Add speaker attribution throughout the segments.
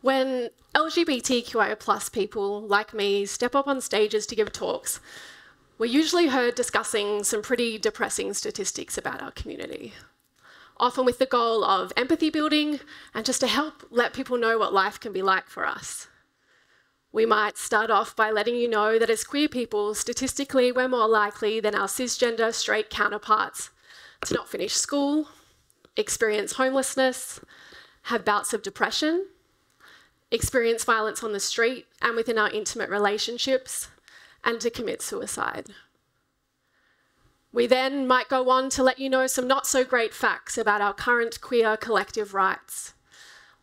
Speaker 1: When LGBTQIA+ people like me step up on stages to give talks, we're usually heard discussing some pretty depressing statistics about our community, often with the goal of empathy building and just to help let people know what life can be like for us. We might start off by letting you know that as queer people, statistically, we're more likely than our cisgender straight counterparts to not finish school, experience homelessness, have bouts of depression, experience violence on the street and within our intimate relationships, and to commit suicide. We then might go on to let you know some not so great facts about our current queer collective rights,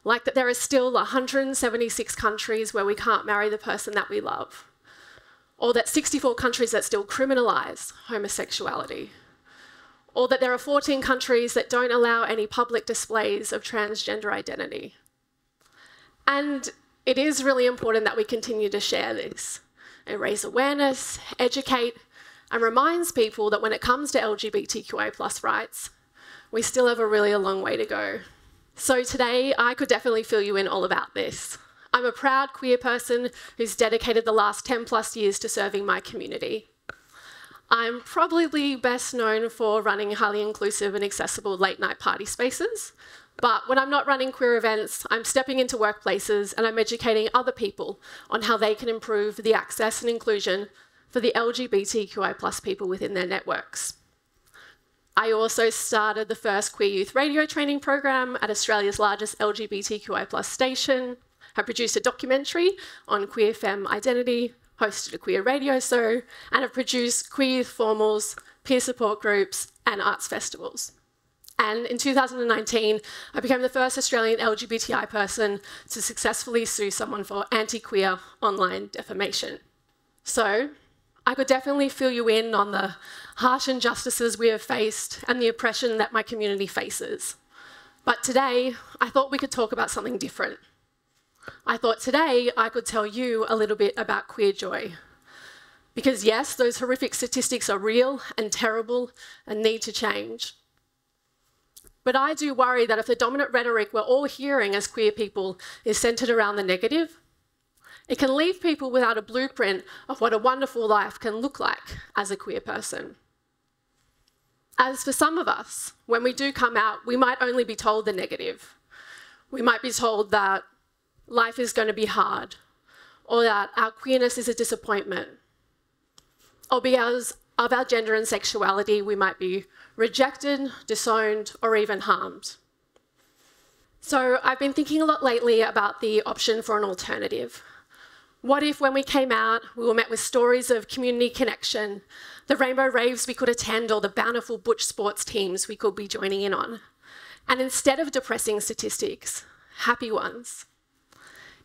Speaker 1: like that there are still 176 countries where we can't marry the person that we love, or that 64 countries that still criminalise homosexuality, or that there are 14 countries that don't allow any public displays of transgender identity. And it is really important that we continue to share this and raise awareness, educate, and reminds people that when it comes to LGBTQIA+ rights, we still have a really long way to go. So today, I could definitely fill you in all about this. I'm a proud queer person who's dedicated the last 10+ years to serving my community. I'm probably best known for running highly inclusive and accessible late-night party spaces, but when I'm not running queer events, I'm stepping into workplaces and I'm educating other people on how they can improve the access and inclusion for the LGBTQI+ people within their networks. I also started the first queer youth radio training program at Australia's largest LGBTQI+ station. I produced a documentary on queer femme identity, hosted a queer radio show, and have produced queer youth formals, peer support groups, and arts festivals. And in 2019, I became the first Australian LGBTI person to successfully sue someone for anti-queer online defamation. So I could definitely fill you in on the harsh injustices we have faced and the oppression that my community faces. But today, I thought we could talk about something different. I thought today I could tell you a little bit about queer joy. Because yes, those horrific statistics are real and terrible and need to change. But I do worry that if the dominant rhetoric we're all hearing as queer people is centred around the negative, it can leave people without a blueprint of what a wonderful life can look like as a queer person. As for some of us, when we do come out, we might only be told the negative. We might be told that life is going to be hard, or that our queerness is a disappointment, or because of our gender and sexuality, we might be rejected, disowned, or even harmed. So I've been thinking a lot lately about the option for an alternative. What if when we came out, we were met with stories of community connection, the rainbow raves we could attend, or the bountiful butch sports teams we could be joining in on? And instead of depressing statistics, happy ones.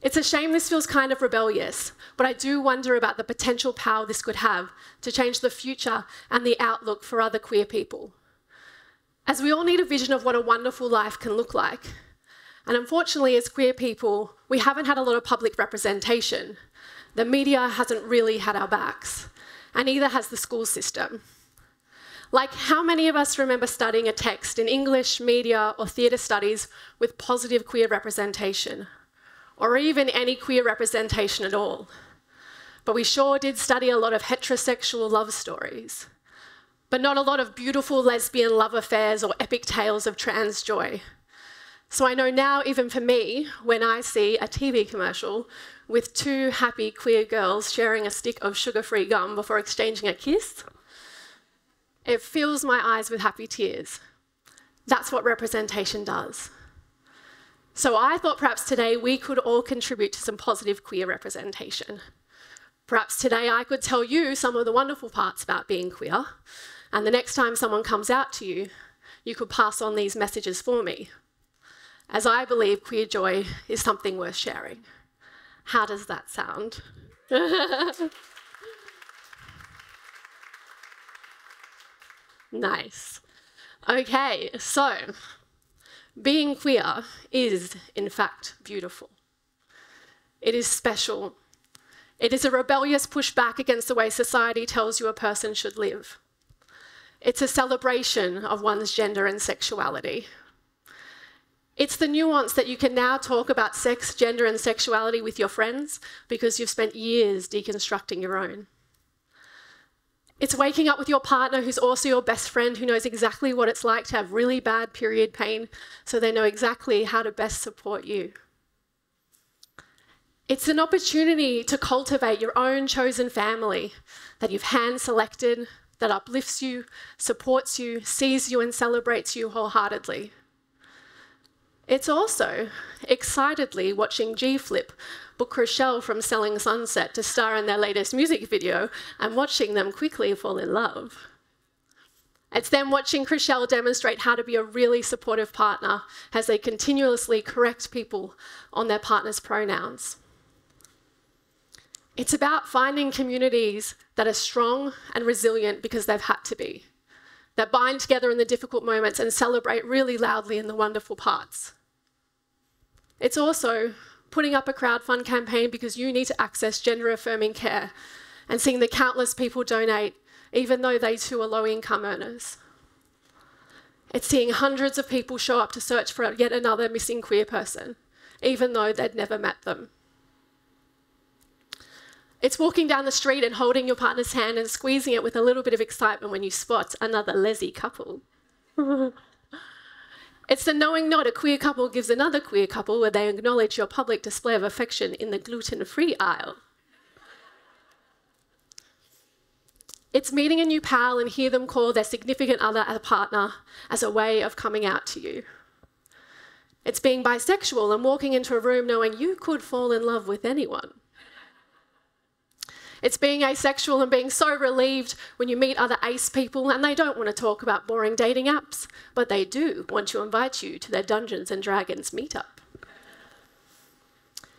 Speaker 1: It's a shame this feels kind of rebellious, but I do wonder about the potential power this could have to change the future and the outlook for other queer people. As we all need a vision of what a wonderful life can look like. And unfortunately, as queer people, we haven't had a lot of public representation. The media hasn't really had our backs, and neither has the school system. Like, how many of us remember studying a text in English, media, or theatre studies with positive queer representation? Or even any queer representation at all? But we sure did study a lot of heterosexual love stories, but not a lot of beautiful lesbian love affairs or epic tales of trans joy. So I know now, even for me, when I see a TV commercial with two happy queer girls sharing a stick of sugar-free gum before exchanging a kiss, it fills my eyes with happy tears. That's what representation does. So I thought perhaps today we could all contribute to some positive queer representation. Perhaps today I could tell you some of the wonderful parts about being queer, and the next time someone comes out to you, you could pass on these messages for me, as I believe queer joy is something worth sharing. How does that sound? Nice. Okay, so being queer is, in fact, beautiful. It is special. It is a rebellious pushback against the way society tells you a person should live. It's a celebration of one's gender and sexuality. It's the nuance that you can now talk about sex, gender, and sexuality with your friends because you've spent years deconstructing your own. It's waking up with your partner who's also your best friend, who knows exactly what it's like to have really bad period pain, so they know exactly how to best support you. It's an opportunity to cultivate your own chosen family that you've hand-selected, that uplifts you, supports you, sees you, and celebrates you wholeheartedly. It's also excitedly watching G-Flip book Rochelle from Selling Sunset to star in their latest music video and watching them quickly fall in love. It's them watching Rochelle demonstrate how to be a really supportive partner as they continuously correct people on their partner's pronouns. It's about finding communities that are strong and resilient because they've had to be, that bind together in the difficult moments and celebrate really loudly in the wonderful parts. It's also putting up a crowdfund campaign because you need to access gender-affirming care and seeing the countless people donate, even though they too are low-income earners. It's seeing hundreds of people show up to search for yet another missing queer person, even though they'd never met them. It's walking down the street and holding your partner's hand and squeezing it with a little bit of excitement when you spot another lesy couple. It's the knowing nod a queer couple gives another queer couple where they acknowledge your public display of affection in the gluten-free aisle. It's meeting a new pal and hear them call their significant other a partner as a way of coming out to you. It's being bisexual and walking into a room knowing you could fall in love with anyone. It's being asexual and being so relieved when you meet other ace people and they don't want to talk about boring dating apps, but they do want to invite you to their Dungeons and Dragons meetup.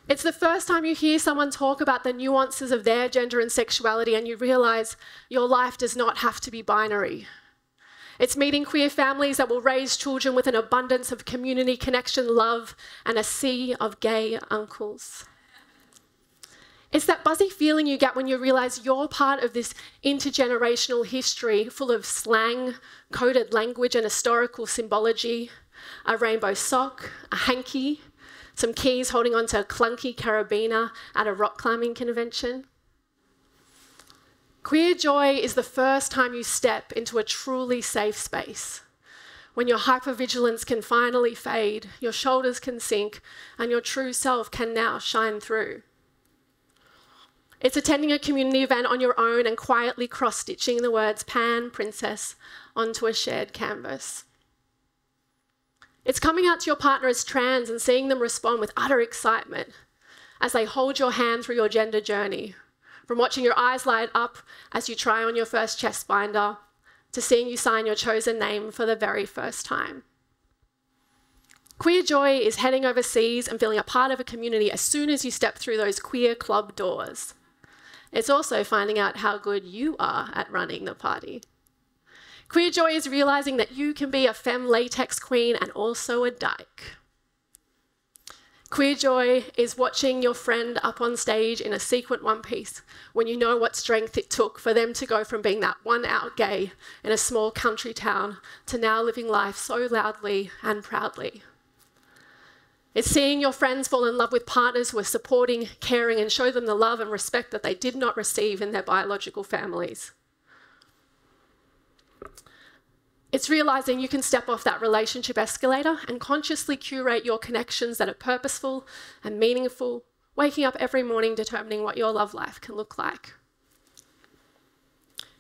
Speaker 1: It's the first time you hear someone talk about the nuances of their gender and sexuality and you realise your life does not have to be binary. It's meeting queer families that will raise children with an abundance of community, connection, love, and a sea of gay uncles. It's that buzzy feeling you get when you realise you're part of this intergenerational history full of slang, coded language and historical symbology, a rainbow sock, a hanky, some keys holding onto a clunky carabiner at a rock climbing convention. Queer joy is the first time you step into a truly safe space, when your hypervigilance can finally fade, your shoulders can sink, and your true self can now shine through. It's attending a community event on your own and quietly cross-stitching the words Pan, Princess onto a shared canvas. It's coming out to your partner as trans and seeing them respond with utter excitement as they hold your hand through your gender journey, from watching your eyes light up as you try on your first chest binder to seeing you sign your chosen name for the very first time. Queer joy is heading overseas and feeling a part of a community as soon as you step through those queer club doors. It's also finding out how good you are at running the party. Queer joy is realising that you can be a femme latex queen and also a dyke. Queer joy is watching your friend up on stage in a sequin one-piece when you know what strength it took for them to go from being that one-out gay in a small country town to now living life so loudly and proudly. It's seeing your friends fall in love with partners who are supporting, caring, and show them the love and respect that they did not receive in their biological families. It's realising you can step off that relationship escalator and consciously curate your connections that are purposeful and meaningful, waking up every morning determining what your love life can look like.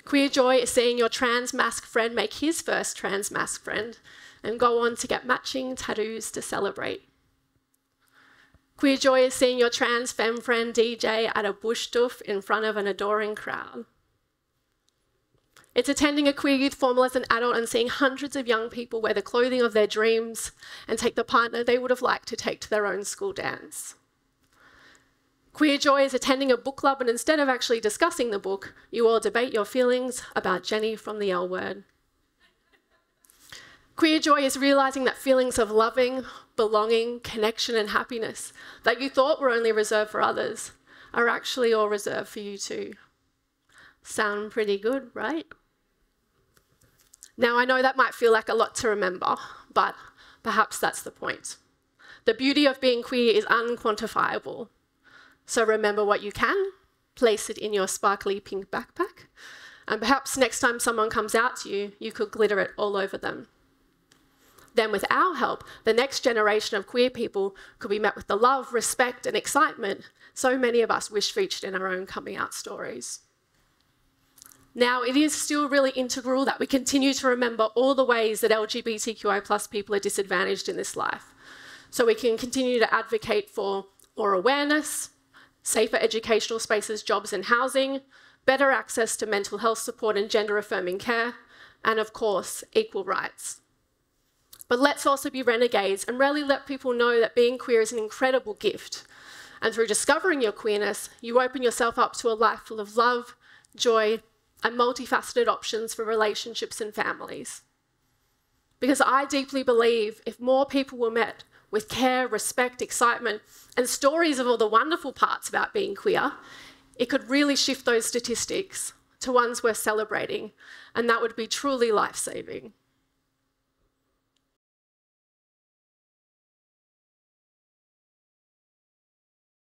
Speaker 1: Queer joy is seeing your trans masc friend make his first trans masc friend and go on to get matching tattoos to celebrate. Queer joy is seeing your trans femme friend DJ at a bush doof in front of an adoring crowd. It's attending a queer youth formal as an adult and seeing hundreds of young people wear the clothing of their dreams and take the partner they would have liked to take to their own school dance. Queer joy is attending a book club and instead of actually discussing the book, you all debate your feelings about Jenny from the L Word. Queer joy is realising that feelings of loving, belonging, connection and happiness that you thought were only reserved for others are actually all reserved for you too. Sound pretty good, right? Now I know that might feel like a lot to remember, but perhaps that's the point. The beauty of being queer is unquantifiable. So remember what you can, place it in your sparkly pink backpack, and perhaps next time someone comes out to you, you could glitter it all over them. Then with our help, the next generation of queer people could be met with the love, respect, and excitement so many of us wish featured in our own coming out stories. Now, it is still really integral that we continue to remember all the ways that LGBTQI+ people are disadvantaged in this life, so we can continue to advocate for more awareness, safer educational spaces, jobs and housing, better access to mental health support and gender-affirming care, and of course, equal rights. But let's also be renegades and really let people know that being queer is an incredible gift. And through discovering your queerness, you open yourself up to a life full of love, joy, and multifaceted options for relationships and families. Because I deeply believe if more people were met with care, respect, excitement, and stories of all the wonderful parts about being queer, it could really shift those statistics to ones worth celebrating, and that would be truly life-saving.